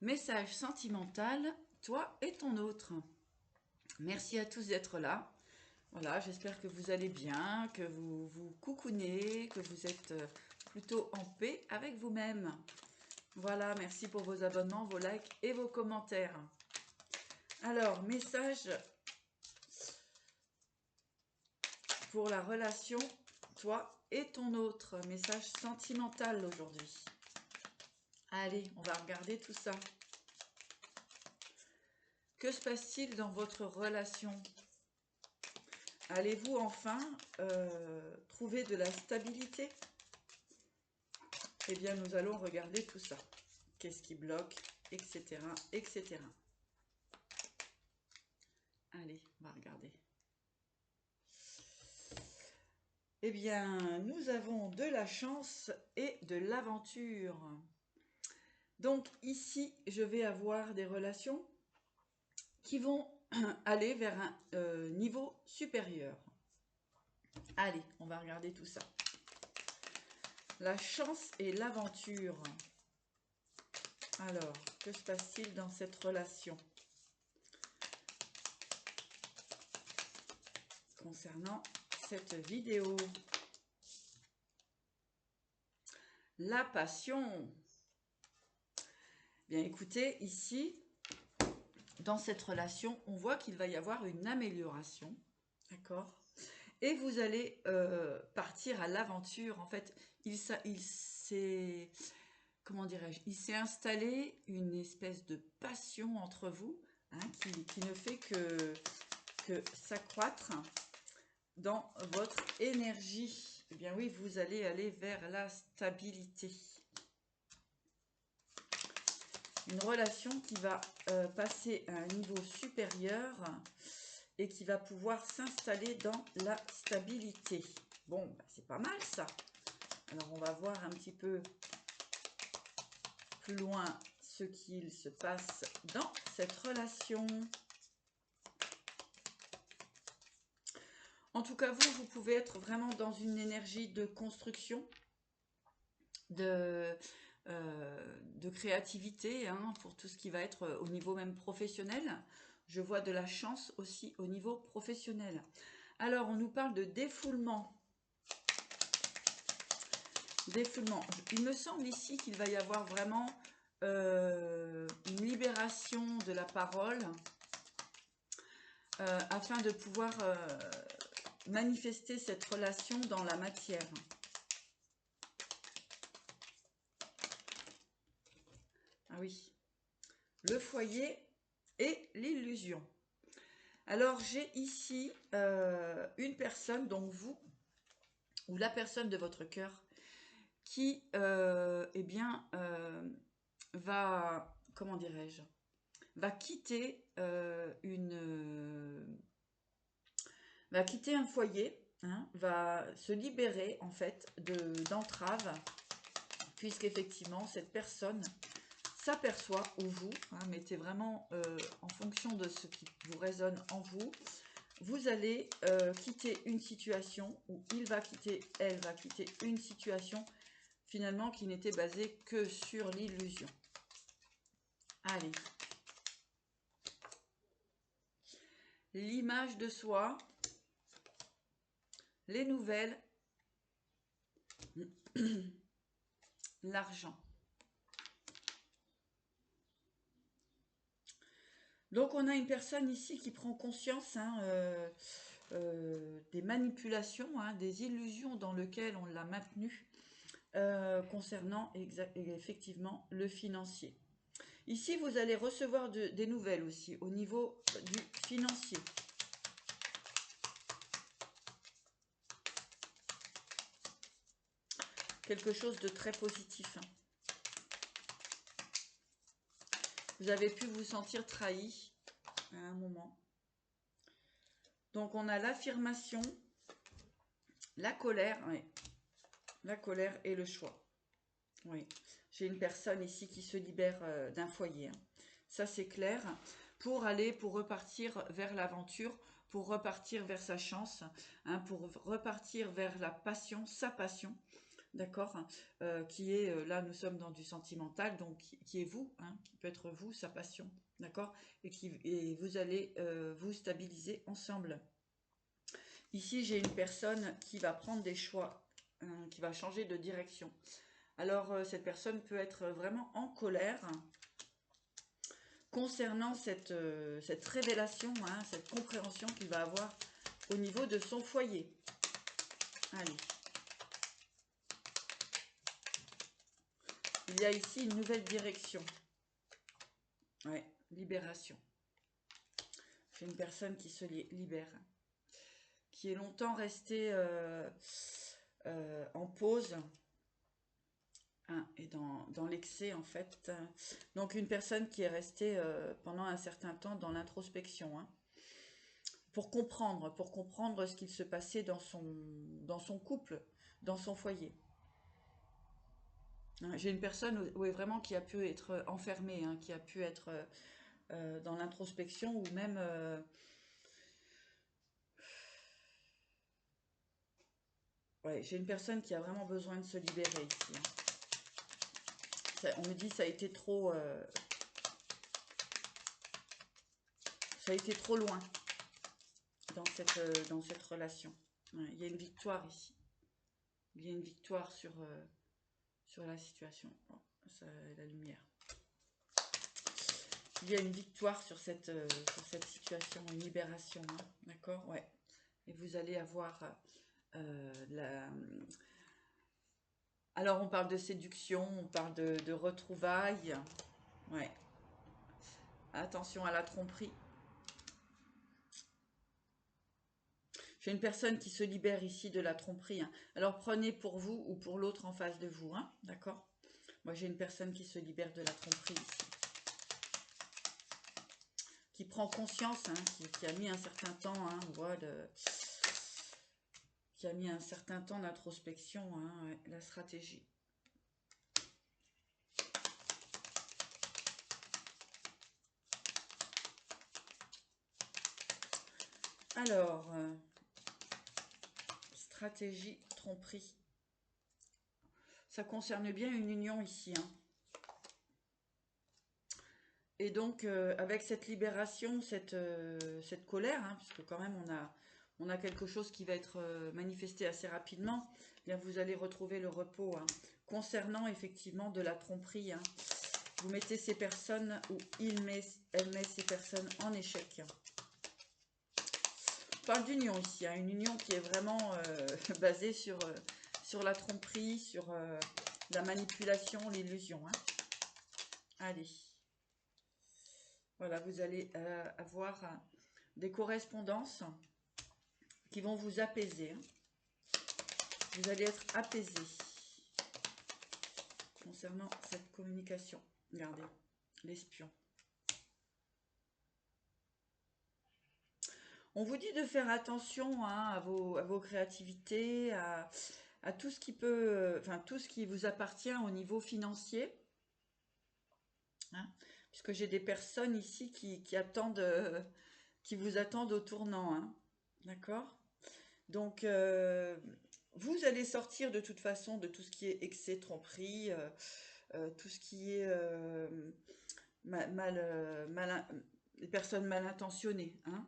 Message sentimental, toi et ton autre. Merci à tous d'être là. Voilà, j'espère que vous allez bien, que vous vous coucounez, que vous êtes plutôt en paix avec vous-même. Voilà, merci pour vos abonnements, vos likes et vos commentaires. Alors, message pour la relation, toi et ton autre. Message sentimental aujourd'hui. Allez, on va regarder tout ça. Que se passe-t-il dans votre relation? Allez-vous enfin trouver de la stabilité? Eh bien, nous allons regarder tout ça. Qu'est-ce qui bloque, etc., etc. Allez, on va regarder. Eh bien, nous avons de la chance et de l'aventure. Donc ici, je vais avoir des relations qui vont aller vers un niveau supérieur. Allez, on va regarder tout ça. La chance et l'aventure. Alors, que se passe-t-il dans cette relation concernant cette vidéo? La passion. Bien écoutez, ici, dans cette relation, on voit qu'il va y avoir une amélioration, d'accord? Et vous allez partir à l'aventure. En fait, il s'est, comment dirais-je, il s'est installé une espèce de passion entre vous, hein, qui ne fait que s'accroître dans votre énergie. Eh bien oui, vous allez aller vers la stabilité. Une relation qui va passer à un niveau supérieur et qui va pouvoir s'installer dans la stabilité. Bon, bah, c'est pas mal ça. Alors, on va voir un petit peu plus loin ce qu'il se passe dans cette relation. En tout cas, vous pouvez être vraiment dans une énergie de construction, de créativité, hein, pour tout ce qui va être au niveau même professionnel. Je vois de la chance aussi au niveau professionnel. Alors, on nous parle de défoulement. Défoulement. Il me semble ici qu'il va y avoir vraiment une libération de la parole afin de pouvoir manifester cette relation dans la matière. Ah oui, le foyer et l'illusion. Alors, j'ai ici une personne, donc vous, ou la personne de votre cœur, qui, eh bien, va, comment dirais-je, va quitter va quitter un foyer, hein, va se libérer en fait d'entraves, puisqu'effectivement cette personne s'aperçoit, ou vous, hein, mettez vraiment en fonction de ce qui vous résonne en vous, vous allez quitter une situation, ou il va quitter, elle va quitter une situation finalement qui n'était basée que sur l'illusion. Allez. L'image de soi, les nouvelles, l'argent. Donc on a une personne ici qui prend conscience, hein, des manipulations, hein, des illusions dans lesquelles on l'a maintenue concernant effectivement le financier. Ici, vous allez recevoir des nouvelles aussi au niveau du financier. Quelque chose de très positif. Hein. Vous avez pu vous sentir trahi à un moment. Donc, on a l'affirmation, la colère, oui. La colère et le choix. Oui, j'ai une personne ici qui se libère d'un foyer. Hein. Ça, c'est clair. Pour repartir vers l'aventure, pour repartir vers sa chance, hein, pour repartir vers la passion, sa passion. d'accord, qui est, là nous sommes dans du sentimental, donc qui est vous, hein, qui peut être vous, sa passion, d'accord, et vous allez vous stabiliser ensemble. Ici, j'ai une personne qui va prendre des choix, qui va changer de direction. Alors, cette personne peut être vraiment en colère concernant cette révélation, hein, cette compréhension qu'il va avoir au niveau de son foyer. Allez. Il y a ici une nouvelle direction. Ouais, libération. C'est une personne qui se libère, qui est longtemps restée en pause, hein, et dans l'excès en fait. Donc une personne qui est restée pendant un certain temps dans l'introspection, hein, pour comprendre ce qu'il se passait dans son couple, dans son foyer. Hein, j'ai une personne oui, vraiment qui a pu être enfermée, hein, qui a pu être dans l'introspection ou même ouais, j'ai une personne qui a vraiment besoin de se libérer ici, hein. On me dit ça a été trop loin dans cette relation. Ouais, il y a une victoire ici. Il y a une victoire sur la situation. Oh, ça, la lumière. Il y a une victoire sur cette situation, une libération, hein, d'accord, ouais. Et vous allez avoir alors on parle de séduction, on parle de retrouvailles, ouais. Attention à la tromperie. J'ai une personne qui se libère ici de la tromperie, hein. Alors prenez pour vous ou pour l'autre en face de vous, hein, d'accord. Moi j'ai une personne qui se libère de la tromperie ici, qui prend conscience, hein, qui a mis un certain temps, hein, qui a mis un certain temps d'introspection, hein, ouais, la stratégie. Alors, stratégie, tromperie. Ça concerne bien une union ici, hein. Et donc, avec cette libération, cette colère, hein, puisque quand même on a quelque chose qui va être manifesté assez rapidement, eh bien vous allez retrouver le repos, hein, concernant effectivement de la tromperie, hein. Vous mettez ces personnes, ou elle met ces personnes en échec. On parle d'union ici, hein, une union qui est vraiment basée sur la tromperie, sur la manipulation, l'illusion, hein. Allez. Voilà, vous allez avoir des correspondances qui vont vous apaiser, hein. Vous allez être apaisé concernant cette communication. Regardez, l'espion. On vous dit de faire attention, hein, à vos créativités, à tout ce qui peut, enfin tout ce qui vous appartient au niveau financier, hein, puisque j'ai des personnes ici qui attendent, qui vous attendent au tournant, hein, d'accord. Donc vous allez sortir de toute façon de tout ce qui est excès, tromperie, tout ce qui est les personnes mal intentionnées, hein.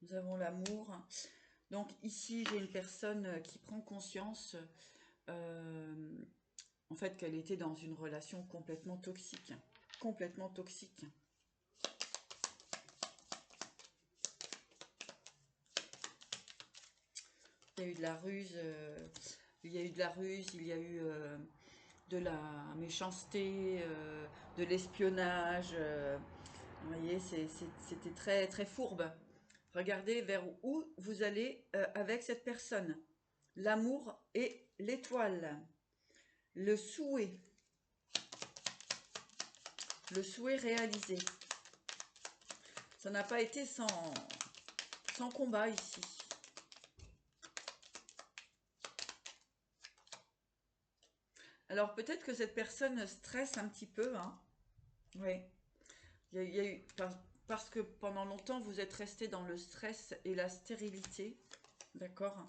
Nous avons l'amour. Donc ici, j'ai une personne qui prend conscience, en fait, qu'elle était dans une relation complètement toxique. Complètement toxique. Il y a eu de la ruse, il y a eu de la ruse, il y a eu de la méchanceté, de l'espionnage. Vous voyez, c'était très, très fourbe. Regardez vers où vous allez avec cette personne. L'amour et l'étoile. Le souhait réalisé. Ça n'a pas été sans combat ici. Alors peut-être que cette personne stresse un petit peu, hein. Oui. Il y a eu, parce que pendant longtemps, vous êtes resté dans le stress et la stérilité. D'accord?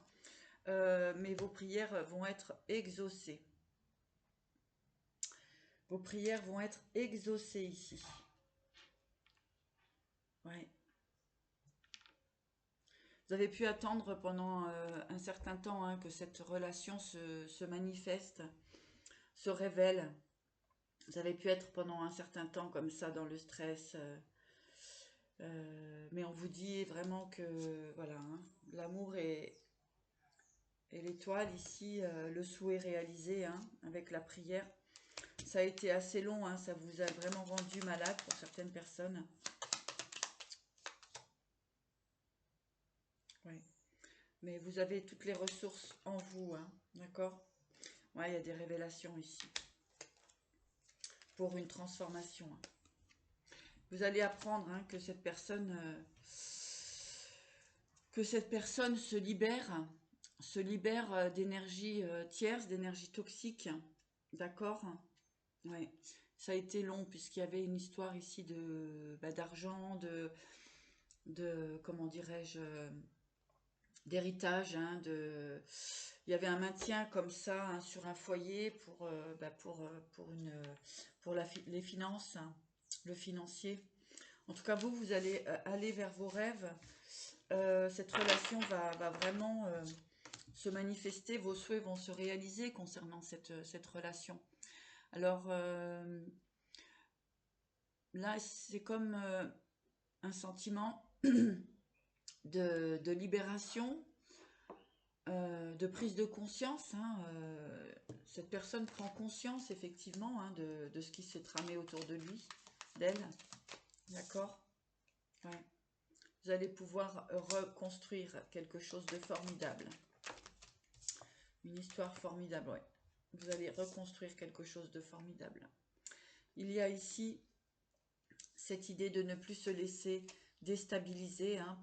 Mais vos prières vont être exaucées. Vos prières vont être exaucées ici. Ouais. Vous avez pu attendre pendant un certain temps hein, que cette relation se manifeste, se révèle. Vous avez pu être pendant un certain temps comme ça dans le stress. Mais on vous dit vraiment que voilà, hein, l'amour est l'étoile ici, le souhait réalisé hein, avec la prière. Ça a été assez long, hein, ça vous a vraiment rendu malade pour certaines personnes. Ouais. Mais vous avez toutes les ressources en vous, hein, d'accord? Ouais, il y a des révélations ici. Pour une transformation. Hein. Vous allez apprendre hein, que cette personne se libère d'énergie tierce, d'énergie toxique. D'accord? Ouais. Ça a été long puisqu'il y avait une histoire ici de d'argent, comment dirais-je, d'héritage, hein, il y avait un maintien comme ça hein, sur un foyer pour les finances, hein, le financier. En tout cas, vous allez aller vers vos rêves. Cette relation va vraiment se manifester, vos souhaits vont se réaliser concernant cette relation. Alors là, c'est comme un sentiment de libération, de prise de conscience. Hein, cette personne prend conscience effectivement hein, de ce qui s'est tramé autour de lui, d'elle. D'accord? Ouais. Vous allez pouvoir reconstruire quelque chose de formidable. Une histoire formidable, ouais. Vous allez reconstruire quelque chose de formidable. Il y a ici cette idée de ne plus se laisser déstabiliser hein,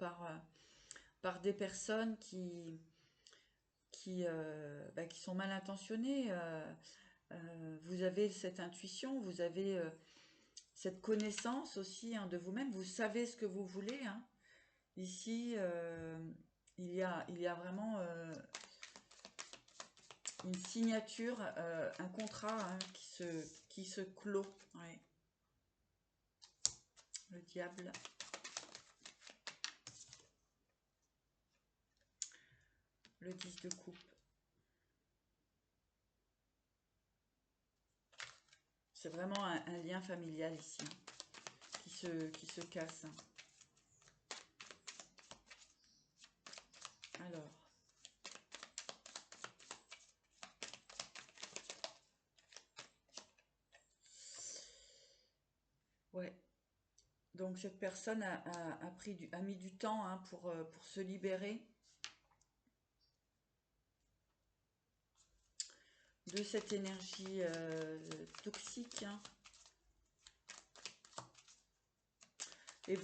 par des personnes qui sont mal intentionnées. Vous avez cette intuition, vous avez cette connaissance aussi hein, de vous-même. Vous savez ce que vous voulez. Hein. Ici, il y a vraiment une signature, un contrat hein, qui se clôt. Ouais. Le diable. Le 10 de coupe. C'est vraiment un lien familial ici, hein, qui se casse. Hein. Alors. Ouais. Donc cette personne a mis du temps hein, pour se libérer de cette énergie toxique. Hein. Et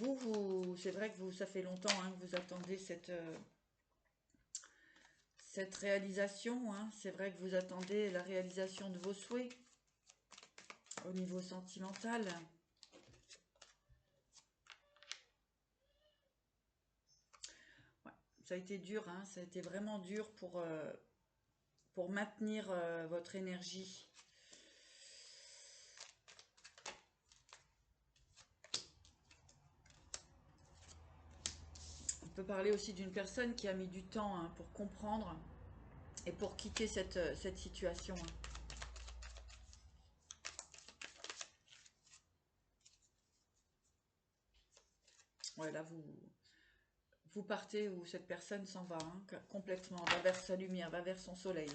c'est vrai que ça fait longtemps hein, que vous attendez cette réalisation. Hein. C'est vrai que vous attendez la réalisation de vos souhaits au niveau sentimental. Ouais, ça a été dur, hein, ça a été vraiment dur pour maintenir votre énergie. On peut parler aussi d'une personne qui a mis du temps hein, pour comprendre et pour quitter cette situation. Hein. Ouais, là, vous partez où cette personne s'en va, hein, complètement, va vers sa lumière, va vers son soleil.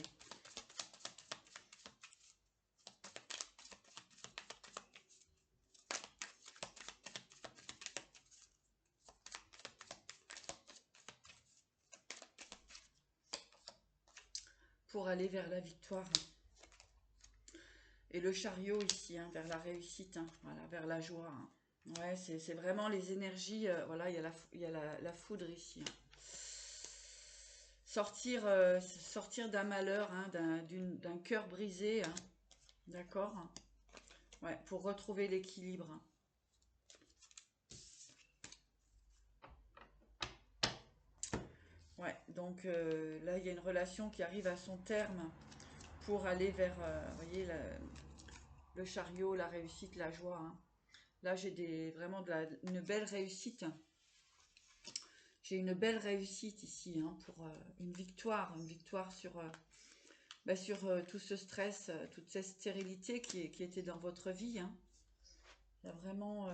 Pour aller vers la victoire. Et le chariot ici, hein, vers la réussite, hein, voilà, vers la joie. Hein. Ouais, c'est vraiment les énergies, voilà, il y a la foudre ici. Hein. Sortir d'un malheur, hein, d'un cœur brisé, hein, d'accord? Ouais, pour retrouver l'équilibre. Ouais, donc là, il y a une relation qui arrive à son terme pour aller vers, vous voyez, le chariot, la réussite, la joie, hein. Là, j'ai vraiment une belle réussite. J'ai une belle réussite ici, hein, pour une victoire sur, sur tout ce stress, toute cette stérilité qui était dans votre vie, hein. Il y a vraiment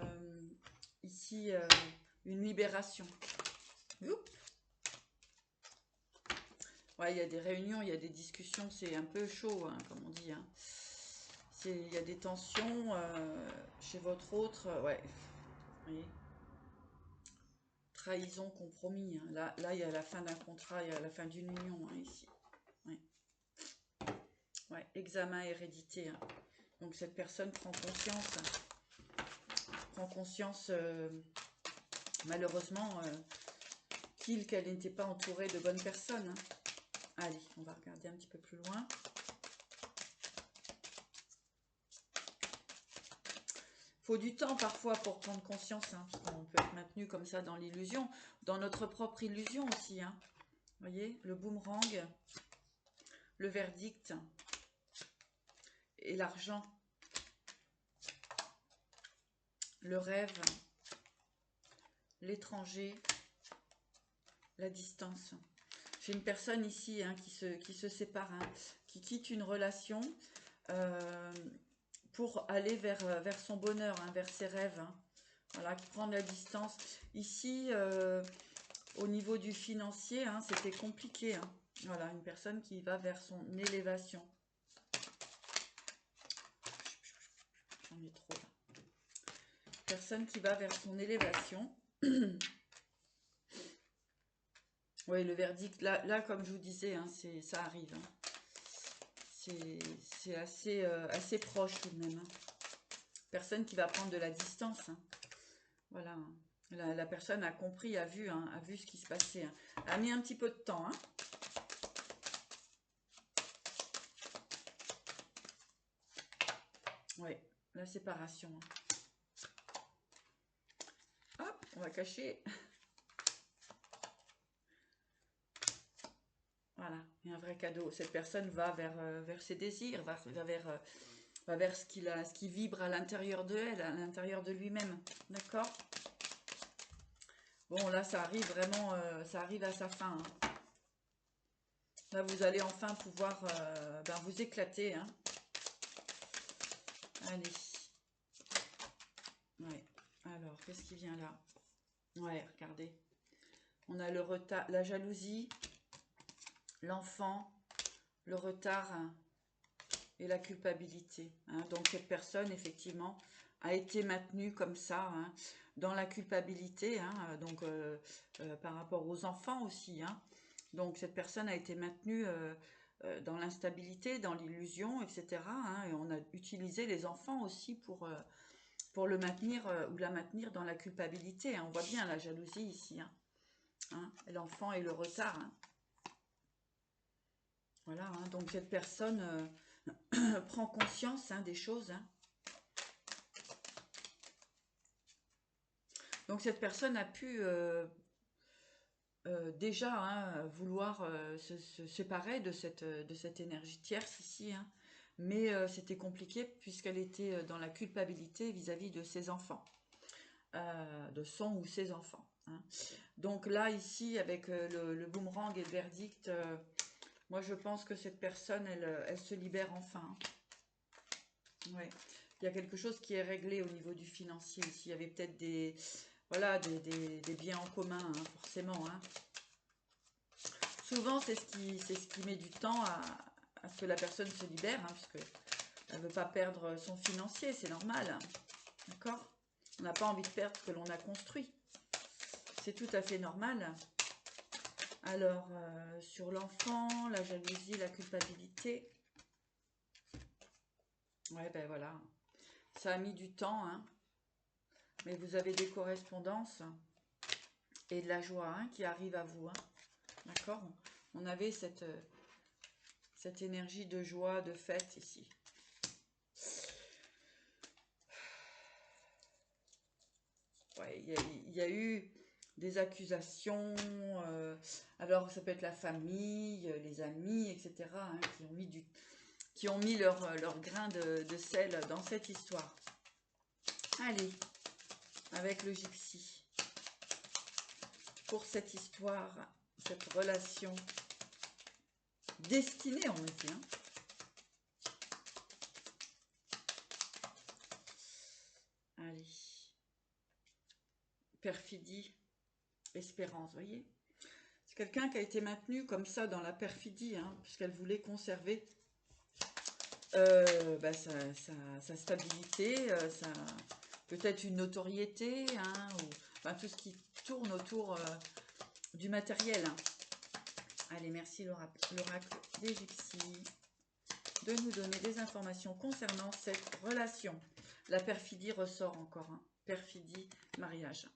ici une libération. Oups. Ouais, il y a des réunions, il y a des discussions, c'est un peu chaud, hein, comme on dit, hein. Il y a des tensions chez votre autre, ouais. Vous voyez, trahison, compromis, hein. Là, il y a la fin d'un contrat, il y a la fin d'une union, hein, ici. Ouais. Ouais, examen hérédité, hein. Donc cette personne prend conscience malheureusement qu'elle n'était pas entourée de bonnes personnes, hein. Allez, on va regarder un petit peu plus loin. Faut du temps parfois pour prendre conscience, hein, parce qu'on peut être maintenu comme ça dans l'illusion, dans notre propre illusion aussi, hein. Vous voyez, le boomerang, le verdict et l'argent, le rêve, l'étranger, la distance. J'ai une personne ici, hein, qui se sépare, hein, qui quitte une relation pour aller vers son bonheur, hein, vers ses rêves, hein. Voilà, qui prend de la distance. Ici, au niveau du financier, hein, c'était compliqué, hein. Voilà, une personne qui va vers son élévation. J'en ai trop là. Personne qui va vers son élévation. Oui, le verdict, là, comme je vous disais, hein, ça arrive, hein. C'est assez proche tout de même, hein. Personne qui va prendre de la distance, hein. Voilà. La personne a compris, a vu, hein, a vu ce qui se passait, hein. A mis un petit peu de temps, hein. Oui, la séparation, hein. Hop, on va cacher. Voilà, il y a un vrai cadeau. Cette personne va vers ses désirs, va vers ce qui vibre à l'intérieur de elle, à l'intérieur de lui-même. D'accord? Bon, là, ça arrive vraiment, ça arrive à sa fin, hein. Là, vous allez enfin pouvoir vous éclater, hein. Allez. Ouais. Alors, qu'est-ce qui vient là? Ouais, regardez. On a le retard, la jalousie, l'enfant, le retard, hein, et la culpabilité, hein. Donc, cette personne, effectivement, a été maintenue comme ça, hein, dans la culpabilité, hein, donc par rapport aux enfants aussi, hein. Donc, cette personne a été maintenue dans l'instabilité, dans l'illusion, etc., hein, et on a utilisé les enfants aussi pour le maintenir ou la maintenir dans la culpabilité, hein. On voit bien la jalousie ici, hein, hein, l'enfant et le retard, hein. Voilà, hein, donc cette personne prend conscience, hein, des choses, hein. Donc cette personne a pu déjà, hein, vouloir se séparer de cette énergie tierce ici, hein. Mais c'était compliqué puisqu'elle était dans la culpabilité vis-à-vis de ses enfants, de son ou ses enfants, hein. Donc là, ici, avec le boomerang et le verdict, moi je pense que cette personne, elle se libère enfin, hein. Ouais. Il y a quelque chose qui est réglé au niveau du financier ici. Il y avait peut-être voilà, des biens en commun, hein, forcément, hein. Souvent, c'est ce qui met du temps à ce que la personne se libère, hein, parce qu'elle ne veut pas perdre son financier, c'est normal, hein. D'accord? On n'a pas envie de perdre ce que l'on a construit. C'est tout à fait normal. Alors, sur l'enfant, la jalousie, la culpabilité. Ouais, ben voilà. Ça a mis du temps, hein. Mais vous avez des correspondances et de la joie, hein, qui arrive à vous, hein. D'accord? On avait cette énergie de joie, de fête ici. Ouais, il y a eu des accusations. Alors, ça peut être la famille, les amis, etc., hein, qui ont mis leur grain de sel dans cette histoire. Allez, avec le gypsy. Pour cette histoire, cette relation destinée, on me dit, hein. Allez. Perfidie, espérance, voyez. C'est quelqu'un qui a été maintenu comme ça dans la perfidie, hein, puisqu'elle voulait conserver sa stabilité, peut-être une notoriété, hein, ou enfin, tout ce qui tourne autour du matériel. Hein. Allez, merci l'oracle des gypsies de nous donner des informations concernant cette relation. La perfidie ressort encore, hein. Perfidie, mariage.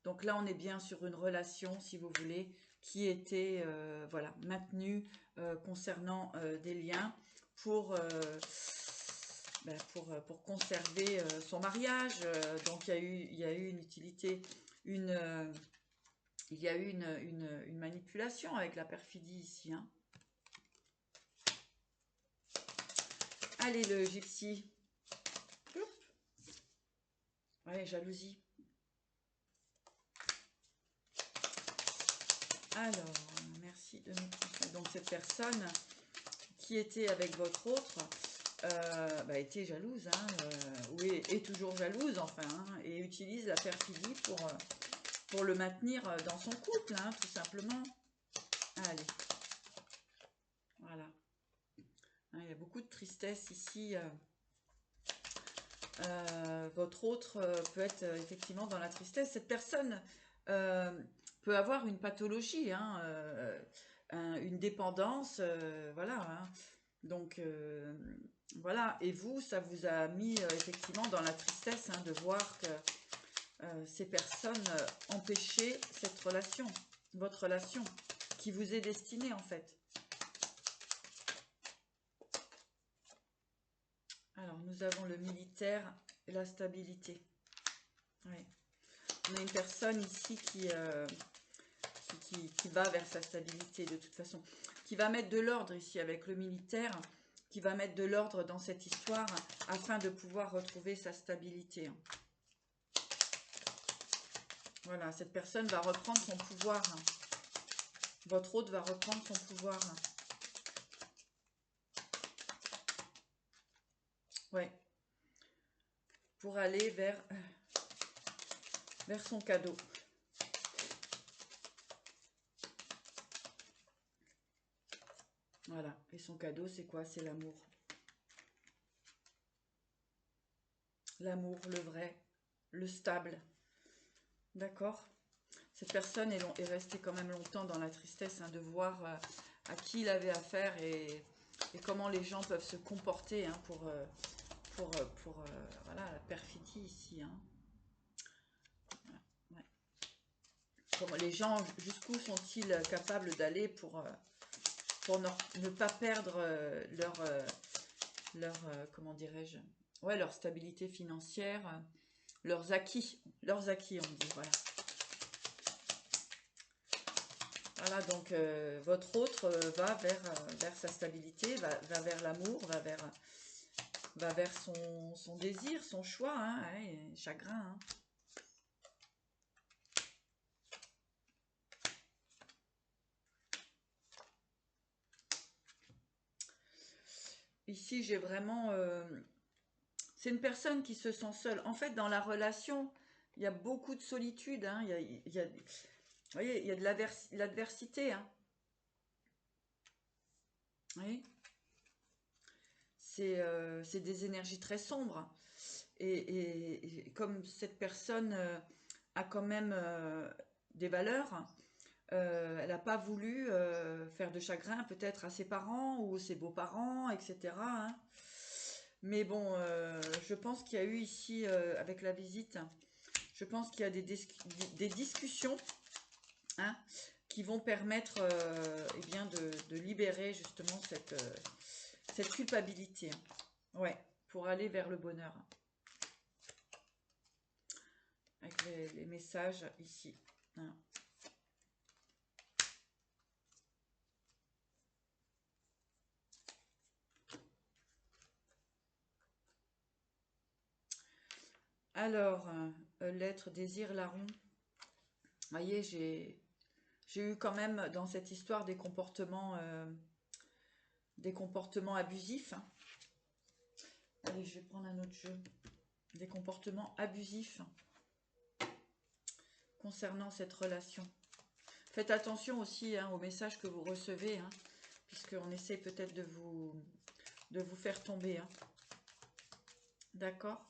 Donc là, on est bien sur une relation, si vous voulez, qui était voilà, maintenue concernant des liens pour conserver son mariage. Donc il y a eu une utilité, il y a eu une manipulation avec la perfidie ici. Hein. Allez, le gypsy. Ouais, jalousie. Alors, merci de nous transmettre. Donc cette personne qui était avec votre autre était jalouse, hein, ou est toujours jalouse, enfin, hein, et utilise la perfidie pour le maintenir dans son couple, hein, tout simplement. Allez, voilà. Hein, il y a beaucoup de tristesse ici. Votre autre peut être effectivement dans la tristesse. Cette personne peut avoir une pathologie, hein, une dépendance, voilà. Hein. Donc, voilà. Et vous, ça vous a mis effectivement dans la tristesse, hein, de voir que ces personnes empêchaient cette relation, votre relation, qui vous est destinée en fait. Alors, nous avons le militaire et la stabilité. Oui. On a une personne ici qui va vers sa stabilité de toute façon, qui va mettre de l'ordre ici avec le militaire, qui va mettre de l'ordre dans cette histoire afin de pouvoir retrouver sa stabilité. Voilà, cette personne va reprendre son pouvoir. Votre autre va reprendre son pouvoir. Ouais. Pour aller vers son cadeau. Voilà. Et son cadeau, c'est quoi? C'est l'amour. L'amour, le vrai, le stable. D'accord? Cette personne est restée quand même longtemps dans la tristesse, hein, de voir à qui il avait affaire et comment les gens peuvent se comporter, hein, pour voilà, la perfidie ici. Hein. Ouais. Comment les gens, jusqu'où sont-ils capables d'aller pour ne pas perdre comment dirais-je, ouais, leur stabilité financière, leurs acquis, on dit, voilà. Voilà, donc votre autre va vers sa stabilité, va vers l'amour, va vers son désir, son choix, hein, et chagrin. Hein. Ici, j'ai vraiment... c'est une personne qui se sent seule. En fait, dans la relation, il y a beaucoup de solitude. Hein, vous voyez, il y a de l'adversité. Hein. Oui. C'est des énergies très sombres. Et comme cette personne a quand même des valeurs, elle n'a pas voulu faire de chagrin peut-être à ses parents ou ses beaux-parents, etc. Hein. Mais bon, je pense qu'il y a eu ici, avec la visite, je pense qu'il y a des discussions, hein, qui vont permettre eh bien de libérer justement cette culpabilité. Hein. Ouais, pour aller vers le bonheur. Avec les messages ici. Hein. Alors, l'être désir larron. Vous voyez, j'ai eu quand même dans cette histoire des comportements abusifs. Hein. Allez, je vais prendre un autre jeu. Des comportements abusifs concernant cette relation. Faites attention aussi hein, aux messages que vous recevez, hein, puisqu'on essaie peut-être de vous faire tomber. Hein. D'accord?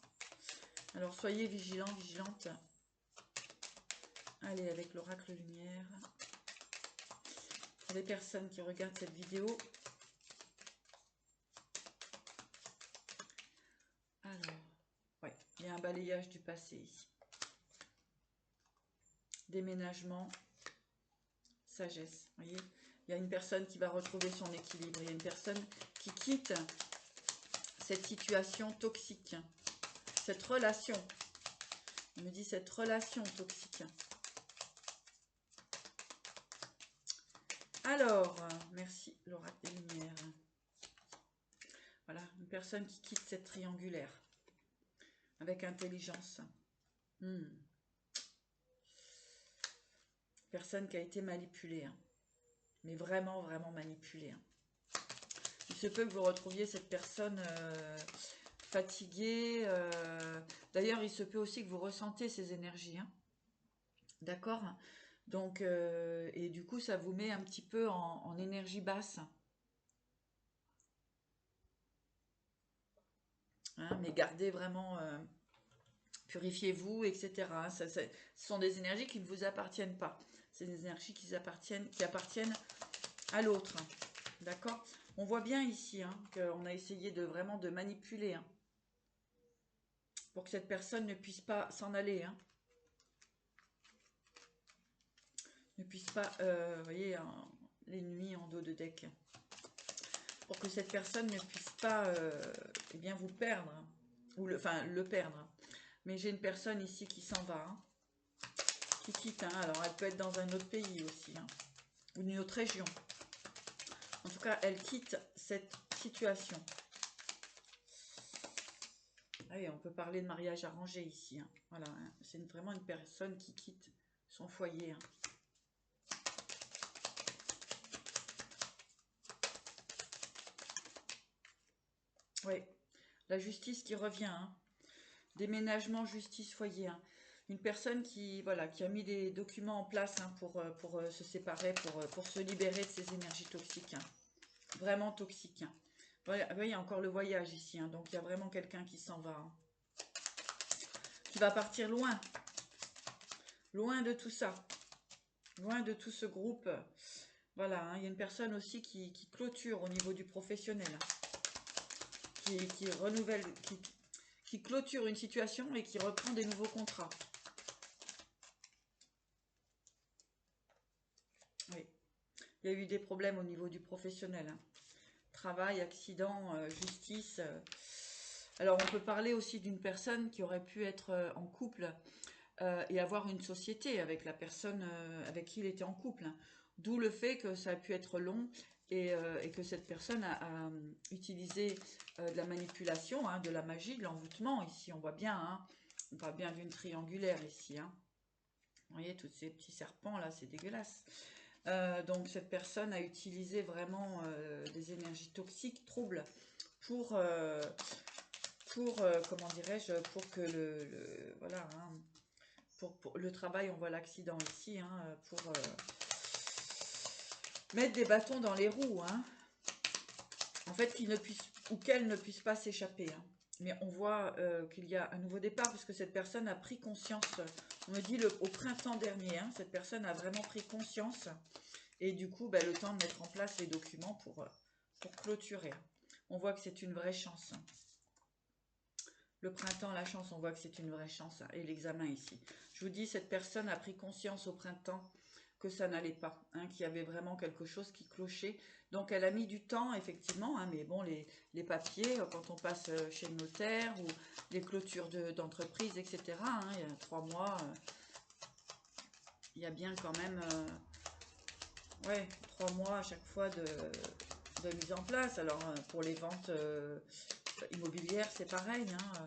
Alors, soyez vigilants, vigilantes. Allez, avec l'oracle lumière. Pour les personnes qui regardent cette vidéo. Alors, ouais, il y a un balayage du passé ici. Déménagement, sagesse, vous voyez. Il y a une personne qui va retrouver son équilibre. Il y a une personne qui quitte cette situation toxique. Cette relation. On me dit cette relation toxique. Alors, merci l'oracle des lumières. Voilà, une personne qui quitte cette triangulaire. Avec intelligence. Personne qui a été manipulée. Hein. Mais vraiment, vraiment manipulée. Hein. Il se peut que vous retrouviez cette personne fatiguée. D'ailleurs, il se peut aussi que vous ressentez ces énergies. Hein. D'accord? Donc, et du coup, ça vous met un petit peu en énergie basse. Hein, mais gardez vraiment, purifiez-vous, etc. Hein, ce sont des énergies qui ne vous appartiennent pas. C'est des énergies qui appartiennent à l'autre. Hein, d'accord? On voit bien ici hein, qu'on a essayé de vraiment de manipuler hein, pour que cette personne ne puisse pas s'en aller. Hein. Ne puisse pas, vous voyez, les nuits en dos de deck. Pour que cette personne ne puisse pas eh bien vous perdre. Hein, ou le perdre. Mais j'ai une personne ici qui s'en va. Hein, qui quitte. Hein, alors elle peut être dans un autre pays aussi. Hein, ou une autre région. En tout cas, elle quitte cette situation. Ah oui, on peut parler de mariage arrangé ici. Hein. Voilà, hein. C'est vraiment une personne qui quitte son foyer. Hein. Oui, la justice qui revient. Hein. Déménagement, justice, foyer. Hein. Une personne qui, voilà, qui a mis des documents en place hein, pour se séparer, pour se libérer de ces énergies toxiques. Hein. Vraiment toxiques. Hein. Voilà, il y a encore le voyage ici. Hein, donc, il y a vraiment quelqu'un qui s'en va. Hein. Qui va partir loin. Loin de tout ça. Loin de tout ce groupe. Voilà, hein, il y a une personne aussi qui clôture au niveau du professionnel. Hein, qui renouvelle, qui clôture une situation et qui reprend des nouveaux contrats. Oui. Il y a eu des problèmes au niveau du professionnel. Hein. Travail, accident, justice. Alors, on peut parler aussi d'une personne qui aurait pu être en couple et avoir une société avec la personne avec qui il était en couple. Hein. D'où le fait que ça a pu être long et que cette personne a utilisé de la manipulation, hein, de la magie, de l'envoûtement. Ici, on voit bien, hein, on parle bien d'une triangulaire ici. Hein. Vous voyez, tous ces petits serpents là, c'est dégueulasse. Donc cette personne a utilisé vraiment des énergies toxiques, troubles, pour comment dirais-je, pour que voilà, hein, pour le travail, on voit l'accident ici, hein, pour mettre des bâtons dans les roues, hein, en fait, qu'il ne puisse ou qu'elle ne puisse pas s'échapper. Hein. Mais on voit qu'il y a un nouveau départ parce que cette personne a pris conscience. On me dit au printemps dernier, hein, cette personne a vraiment pris conscience. Et du coup, le temps de mettre en place les documents pour clôturer. On voit que c'est une vraie chance. Le printemps, la chance, on voit que c'est une vraie chance. Et l'examen ici. Je vous dis, cette personne a pris conscience au printemps que ça n'allait pas. Hein, qu'il y avait vraiment quelque chose qui clochait. Donc, elle a mis du temps, effectivement. Hein, mais bon, les papiers, quand on passe chez le notaire ou les clôtures d'entreprise, etc. Hein, il y a 3 mois... il y a bien quand même ouais, 3 mois à chaque fois de mise en place. Alors pour les ventes immobilières, c'est pareil, hein,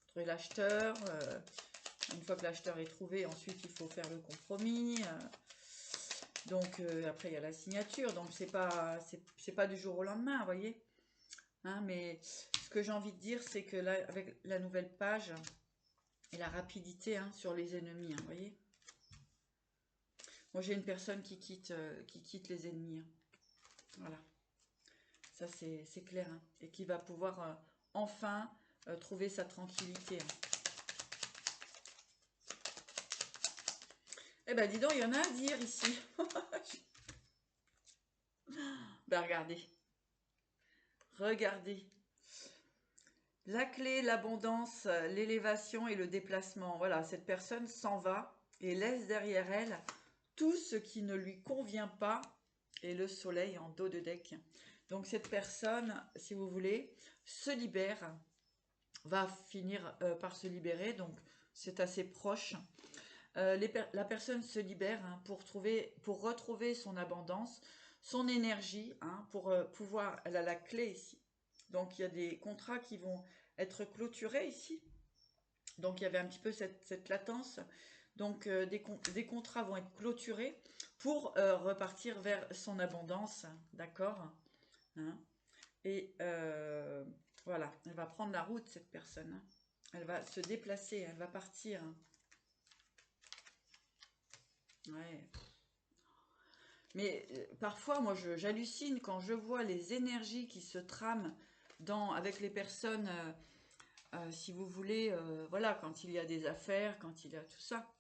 trouver l'acheteur, une fois que l'acheteur est trouvé, ensuite il faut faire le compromis. Donc après il y a la signature, donc c'est pas du jour au lendemain, vous voyez. Hein, mais ce que j'ai envie de dire, c'est que là, avec la nouvelle page et la rapidité hein, sur les ennemis, hein, vous voyez. Moi j'ai une personne qui quitte les ennemis. Hein. Voilà, ça c'est clair. Hein, et qui va pouvoir enfin trouver sa tranquillité. Hein. Eh ben dis donc, il y en a à dire ici. Ben regardez. Regardez. La clé, l'abondance, l'élévation et le déplacement. Voilà, cette personne s'en va et laisse derrière elle tout ce qui ne lui convient pas et le soleil en dos de deck. Donc cette personne, si vous voulez, se libère, va finir par se libérer, donc c'est assez proche. La personne se libère hein, pour retrouver son abondance, son énergie, hein, pour pouvoir, elle a la clé ici. Donc il y a des contrats qui vont être clôturés ici. Donc il y avait un petit peu cette latence. Donc des contrats vont être clôturés pour repartir vers son abondance, d'accord hein. Et voilà, elle va prendre la route cette personne. Hein. Elle va se déplacer, elle va partir. Hein. Ouais. Mais parfois, moi, j'hallucine quand je vois les énergies qui se trament avec les personnes, si vous voulez, voilà, quand il y a des affaires, quand il y a tout ça.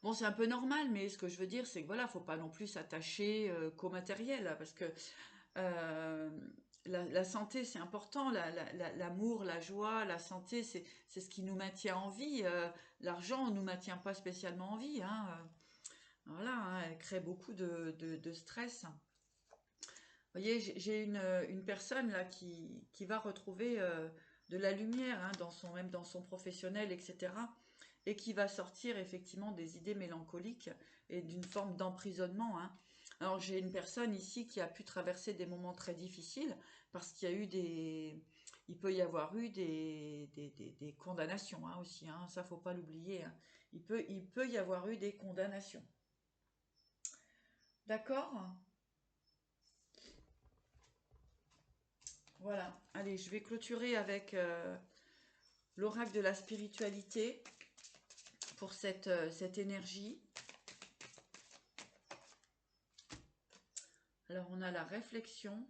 Bon, c'est un peu normal, mais ce que je veux dire, c'est que voilà, faut pas non plus s'attacher qu'au matériel, là, parce que euh, la santé, c'est important, l'amour, la joie, la santé, c'est ce qui nous maintient en vie. L'argent ne nous maintient pas spécialement en vie, hein. Voilà, hein, elle crée beaucoup de stress. Vous voyez, j'ai une personne là qui va retrouver de la lumière hein, même dans son professionnel, etc. Et qui va sortir effectivement des idées mélancoliques et d'une forme d'emprisonnement. Hein. Alors j'ai une personne ici qui a pu traverser des moments très difficiles parce qu'il y a eu il peut y avoir eu des condamnations hein, aussi. Hein, ça faut pas l'oublier. Hein. Il peut y avoir eu des condamnations. D'accord? Voilà. Allez, je vais clôturer avec l'oracle de la spiritualité pour cette énergie. Alors, on a la réflexion.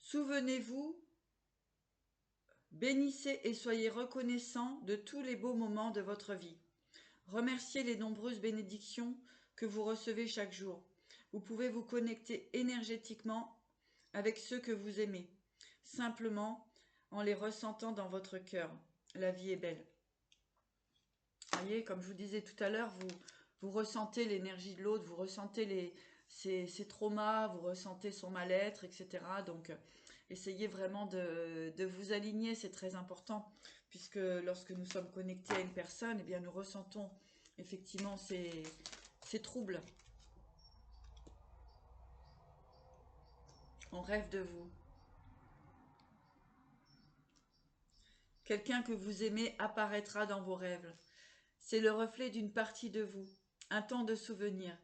Souvenez-vous, bénissez et soyez reconnaissants de tous les beaux moments de votre vie. Remerciez les nombreuses bénédictions que vous recevez chaque jour. Vous pouvez vous connecter énergétiquement avec ceux que vous aimez, simplement en les ressentant dans votre cœur. La vie est belle. Vous voyez, comme je vous disais tout à l'heure, vous ressentez l'énergie de l'autre, vous ressentez ses traumas, vous ressentez son mal-être, etc. Donc, essayez vraiment de vous aligner, c'est très important, puisque lorsque nous sommes connectés à une personne, eh bien, nous ressentons effectivement ces troubles. On rêve de vous. Quelqu'un que vous aimez apparaîtra dans vos rêves. C'est le reflet d'une partie de vous, un temps de souvenir,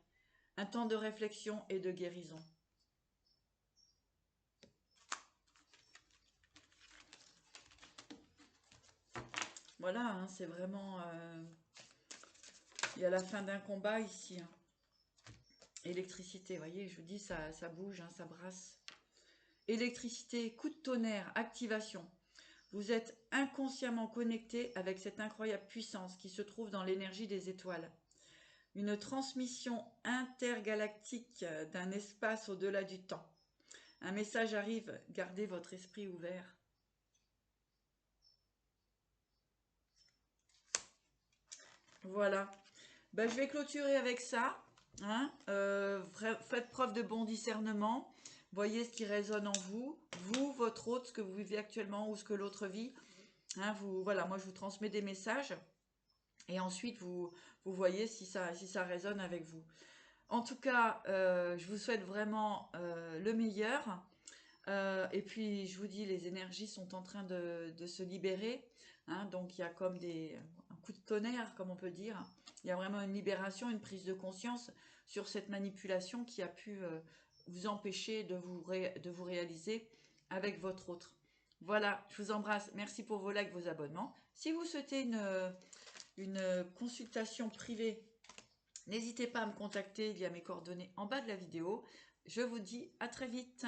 un temps de réflexion et de guérison. Voilà, hein, c'est vraiment... il y a la fin d'un combat ici. Hein. Électricité, vous voyez, je vous dis, ça bouge, hein, ça brasse. Électricité, coup de tonnerre, activation. Vous êtes inconsciemment connecté avec cette incroyable puissance qui se trouve dans l'énergie des étoiles. Une transmission intergalactique d'un espace au-delà du temps. Un message arrive, gardez votre esprit ouvert. Voilà. Ben, je vais clôturer avec ça. Hein. Faites preuve de bon discernement. Voyez ce qui résonne en vous. Vous, votre autre, ce que vous vivez actuellement ou ce que l'autre vit. Hein, voilà, moi je vous transmets des messages et ensuite vous voyez si ça résonne avec vous. En tout cas, je vous souhaite vraiment le meilleur. Et puis, je vous dis, les énergies sont en train de se libérer. Hein, donc, il y a comme un coup de tonnerre, comme on peut dire. Il y a vraiment une libération, une prise de conscience sur cette manipulation qui a pu vous empêcher de vous réaliser avec votre autre. Voilà, je vous embrasse. Merci pour vos likes, vos abonnements. Si vous souhaitez une consultation privée, n'hésitez pas à me contacter via mes coordonnées en bas de la vidéo. Je vous dis à très vite.